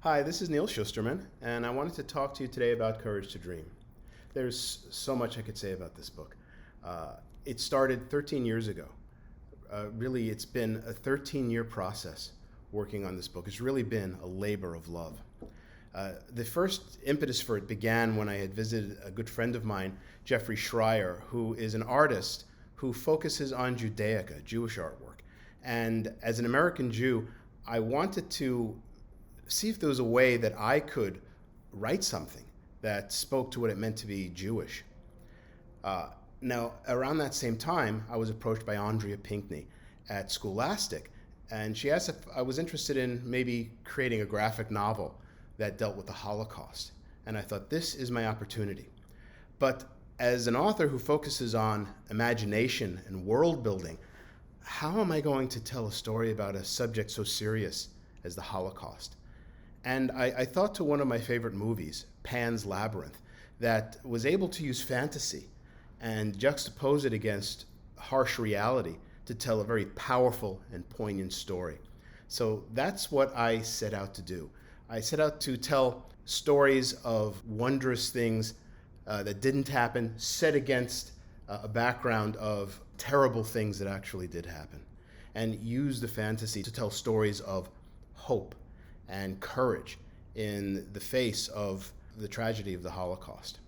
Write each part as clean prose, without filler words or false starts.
Hi, this is Neal Shusterman, and I wanted to talk to you today about Courage to Dream. There's so much I could say about this book. It started 13 years ago. Really, it's been a 13-year process working on this book. It's really been a labor of love. The first impetus for it began when I had visited a good friend of mine, Jeffrey Schreier, who is an artist who focuses on Judaica, Jewish artwork. And as an American Jew, I wanted to see if there was a way that I could write something that spoke to what it meant to be Jewish. Now, around that same time, I was approached by Andrea Pinkney at Scholastic, and she asked if I was interested in maybe creating a graphic novel that dealt with the Holocaust. And I thought, this is my opportunity. But as an author who focuses on imagination and world building, how am I going to tell a story about a subject so serious as the Holocaust? And I thought to one of my favorite movies, Pan's Labyrinth, that was able to use fantasy and juxtapose it against harsh reality to tell a very powerful and poignant story. So that's what I set out to do. I set out to tell stories of wondrous things that didn't happen, set against a background of terrible things that actually did happen, and use the fantasy to tell stories of hope and courage in the face of the tragedy of the Holocaust.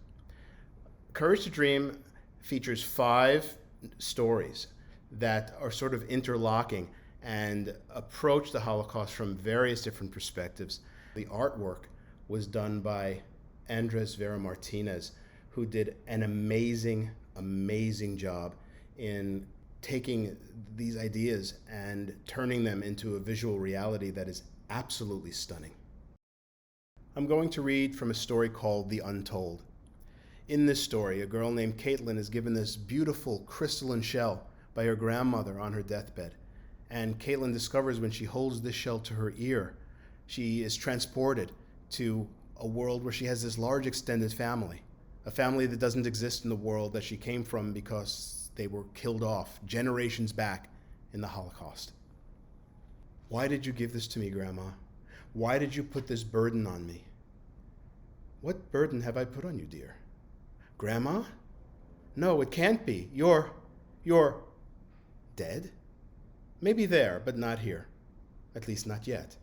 Courage to Dream features 5 stories that are sort of interlocking and approach the Holocaust from various different perspectives. The artwork was done by Andres Vera Martinez, who did an amazing job in taking these ideas and turning them into a visual reality that is absolutely stunning. I'm going to read from a story called The Untold. In this story, a girl named Caitlin is given this beautiful crystalline shell by her grandmother on her deathbed. And Caitlin discovers when she holds this shell to her ear, she is transported to a world where she has this large extended family, a family that doesn't exist in the world that she came from because they were killed off generations back in the Holocaust. Why did you give this to me, Grandma? Why did you put this burden on me? What burden have I put on you, dear? Grandma? No, it can't be. You're dead? Maybe there, but not here. At least not yet.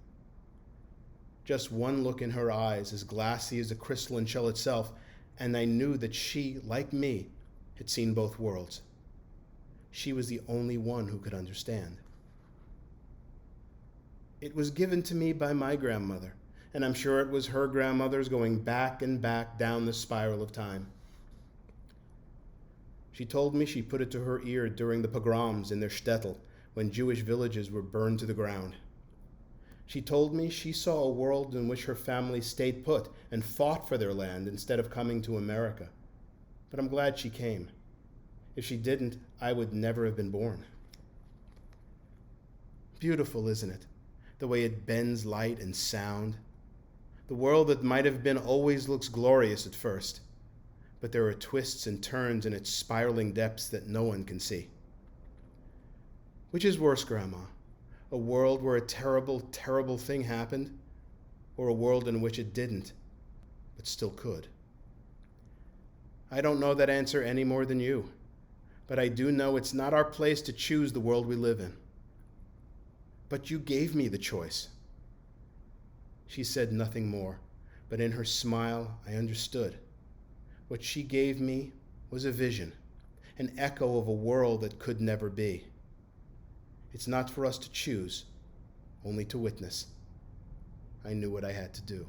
Just one look in her eyes, as glassy as the crystalline shell itself, and I knew that she, like me, had seen both worlds. She was the only one who could understand. It was given to me by my grandmother, and I'm sure it was her grandmother's going back and back down the spiral of time. She told me she put it to her ear during the pogroms in their shtetl, when Jewish villages were burned to the ground. She told me she saw a world in which her family stayed put and fought for their land instead of coming to America. But I'm glad she came. If she didn't, I would never have been born. Beautiful, isn't it? The way it bends light and sound. The world that might have been always looks glorious at first, but there are twists and turns in its spiraling depths that no one can see. Which is worse, Grandma? A world where a terrible, terrible thing happened, or a world in which it didn't, but still could? I don't know that answer any more than you, but I do know it's not our place to choose the world we live in. But you gave me the choice. She said nothing more, but in her smile I understood. What she gave me was a vision, an echo of a world that could never be. It's not for us to choose, only to witness. I knew what I had to do.